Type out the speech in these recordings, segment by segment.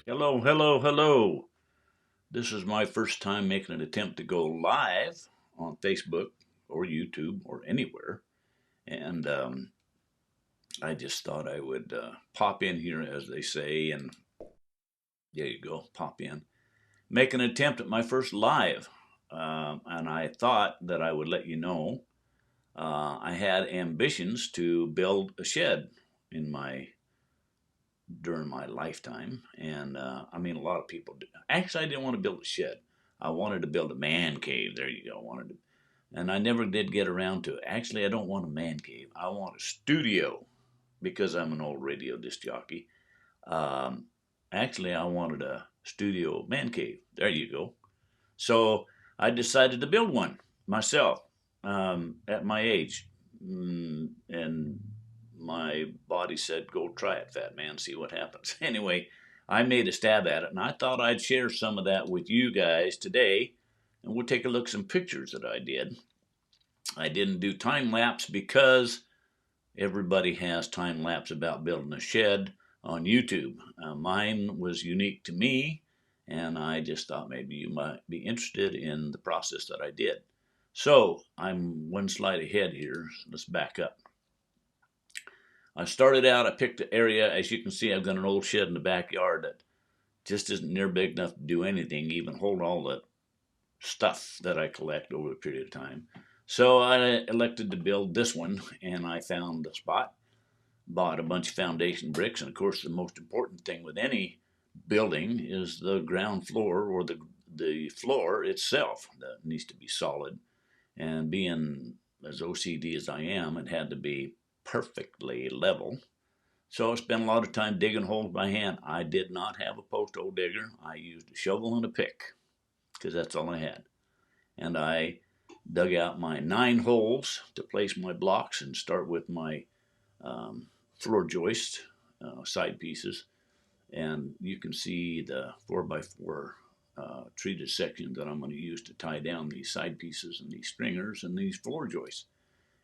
Hello, hello, hello. This is my first time making an attempt to go live on Facebook or YouTube or anywhere. And I just thought I would pop in here, as they say, and there you go, pop in. Make an attempt at my first live. And I thought that I would let you know I had ambitions to build a shed in my during my lifetime. And I mean, a lot of people do. Actually, I didn't want to build a shed. I wanted to build a man cave. There you go. I wanted to, and I never did get around to it. Actually, I don't want a man cave. I want a studio because I'm an old radio disc jockey. Um, actually, I wanted a studio man cave. There you go. So I decided to build one myself at my age. And my body said, go try it, fat man, see what happens. Anyway, I made a stab at it, and I thought I'd share some of that with you guys today. And we'll take a look at some pictures that I did. I didn't do time lapse because everybody has time lapse about building a shed on YouTube. Mine was unique to me, and I just thought maybe you might be interested in the process that I did. So I'm one slide ahead here. Let's back up. I started out, I picked the area. As you can see, I've got an old shed in the backyard that just isn't near big enough to do anything, even hold all the stuff that I collect over a period of time. So I elected to build this one, and I found the spot, bought a bunch of foundation bricks, and of course the most important thing with any building is the ground floor, or the floor itself that needs to be solid. And being as OCD as I am, it had to be perfectly level. So I spent a lot of time digging holes by hand. I did not have a post hole digger. I used a shovel and a pick because that's all I had. And I dug out my 9 holes to place my blocks and start with my floor joist side pieces. And you can see the 4x4 treated section that I'm going to use to tie down these side pieces and these stringers and these floor joists.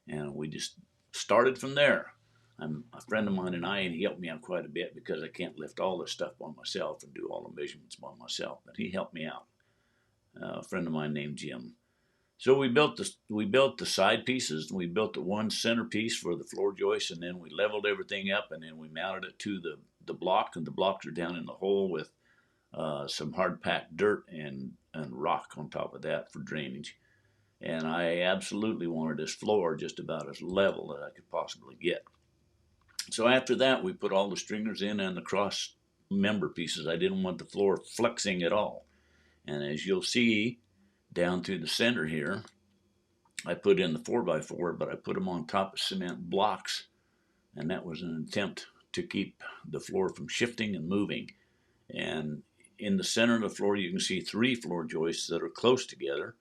And we just started from there. I'm a friend of mine and he helped me out quite a bit because I can't lift all this stuff by myself and do all the measurements by myself. But he helped me out. A friend of mine named Jim. So we built the side pieces, and we built the one centerpiece for the floor joist, and then we leveled everything up, and then we mounted it to the block, and the blocks are down in the hole with some hard packed dirt and rock on top of that for drainage. And I absolutely wanted this floor just about as level as I could possibly get. So after that, we put all the stringers in and the cross member pieces. I didn't want the floor flexing at all. And as you'll see down through the center here, I put in the 4x4, but I put them on top of cement blocks. And that was an attempt to keep the floor from shifting and moving. And in the center of the floor, you can see 3 floor joists that are close together.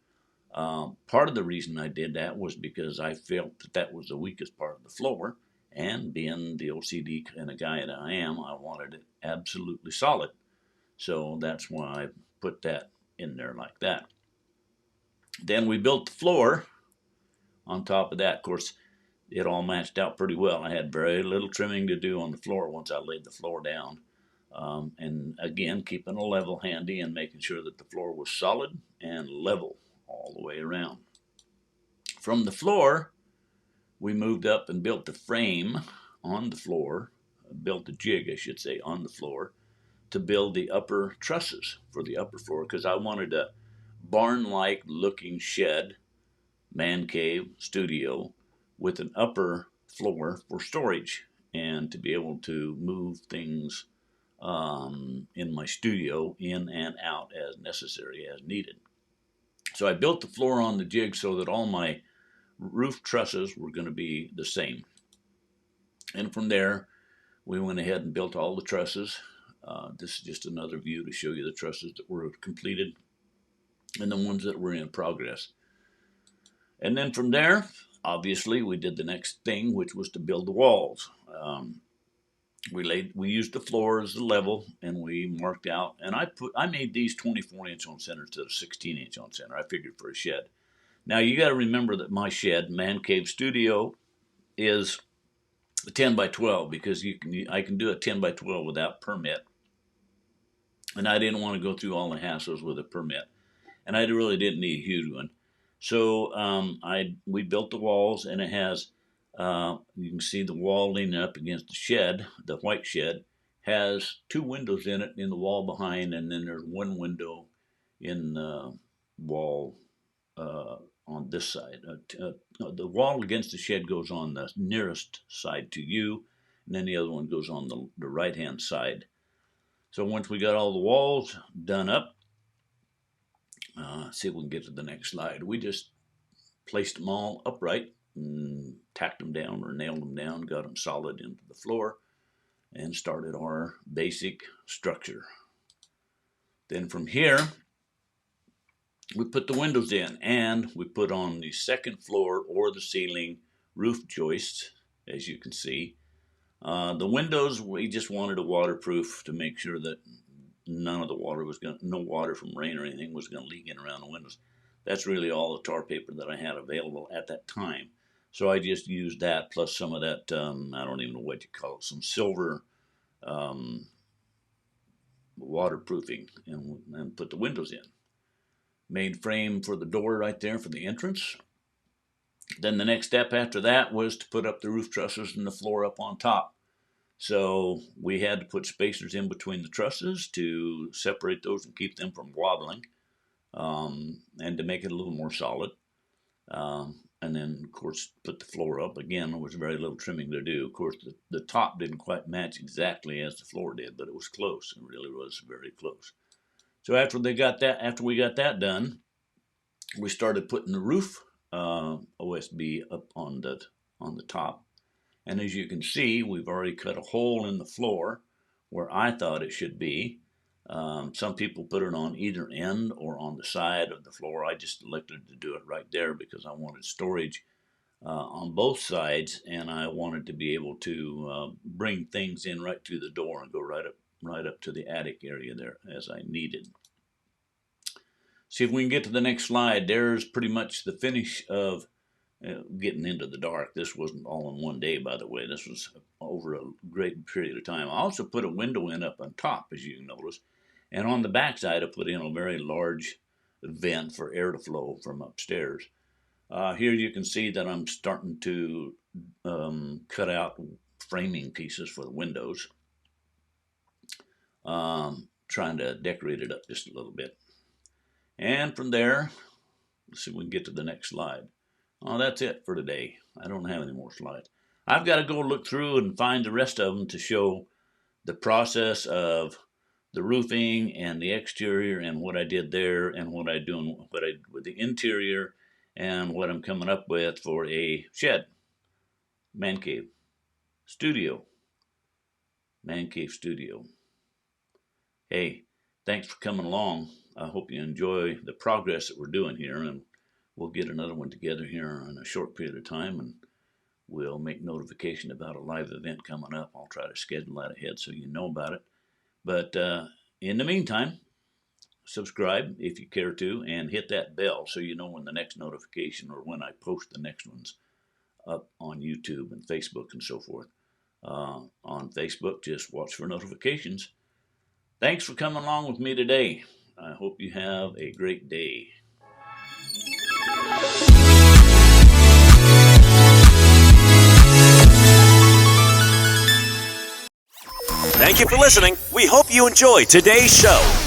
Part of the reason I did that was because I felt that that was the weakest part of the floor. And being the OCD kind of guy that I am, I wanted it absolutely solid. So that's why I put that in there like that. Then we built the floor on top of that. Of course, it all matched out pretty well. I had very little trimming to do on the floor once I laid the floor down. And again, keeping a level handy and making sure that the floor was solid and level all the way around. From the floor, we moved up and built the frame on the floor, built the jig, I should say, on the floor to build the upper trusses for the upper floor because I wanted a barn-like looking shed, man cave, studio with an upper floor for storage and to be able to move things in my studio in and out as necessary, as needed. So I built the floor on the jig so that all my roof trusses were going to be the same. And from there, we went ahead and built all the trusses. This is just another view to show you the trusses that were completed and the ones that were in progress. And then from there, obviously, we did the next thing, which was to build the walls. We used the floor as the level, and we marked out. And I made these 24-inch on center instead of 16-inch on center. I figured for a shed. Now you got to remember that my shed, man cave studio, is a 10 by 12 because I can do a 10 by 12 without permit. And I didn't want to go through all the hassles with a permit. And I really didn't need a huge one. So we built the walls, and it has, you can see the wall leaning up against the shed, the white shed, has 2 windows in it in the wall behind, and then there's 1 window in the wall on this side. The wall against the shed goes on the nearest side to you, and then the other one goes on the right-hand side. So once we got all the walls done up, see if we can get to the next slide. We just placed them all upright and tacked them down or nailed them down, got them solid into the floor, and started our basic structure. Then from here, we put the windows in, and we put on the second floor or the ceiling roof joists, as you can see. The windows, we just wanted a waterproof to make sure that none of the water no water from rain or anything was going to leak in around the windows. That's really all the tar paper that I had available at that time. So I just used that plus some of that, I don't even know what you call it, some silver waterproofing, and put the windows in. Made frame for the door right there for the entrance. Then the next step after that was to put up the roof trusses and the floor up on top. So we had to put spacers in between the trusses to separate those and keep them from wobbling, and to make it a little more solid. And then, of course, put the floor up. Again, there was very little trimming to do. Of course, the top didn't quite match exactly as the floor did, but it was close. It really was very close. So after we got that done, we started putting the roof OSB up on the top. And as you can see, we've already cut a hole in the floor where I thought it should be. Some people put it on either end or on the side of the floor. I just elected to do it right there because I wanted storage on both sides, and I wanted to be able to bring things in right to the door and go right up to the attic area there as I needed. See if we can get to the next slide. There's pretty much the finish of getting into the dark. This wasn't all in one day, by the way. This was over a great period of time. I also put a window in up on top, as you can notice. And on the back side, I put in a very large vent for air to flow from upstairs. Here you can see that I'm starting to cut out framing pieces for the windows. Trying to decorate it up just a little bit. And from there, let's see if we can get to the next slide. Oh, that's it for today. I don't have any more slides. I've got to go look through and find the rest of them to show the process of the roofing and the exterior and what I did there and what I do with the interior and what I'm coming up with for a shed, man cave studio. Hey, thanks for coming along. I hope you enjoy the progress that we're doing here, and we'll get another one together here in a short period of time, and we'll make notification about a live event coming up. I'll try to schedule that ahead so you know about it. But in the meantime, subscribe if you care to, and hit that bell so you know when the next notification or when I post the next ones up on YouTube and Facebook and so forth. On Facebook, just watch for notifications. Thanks for coming along with me today. I hope you have a great day. Thank you for listening. We hope you enjoyed today's show.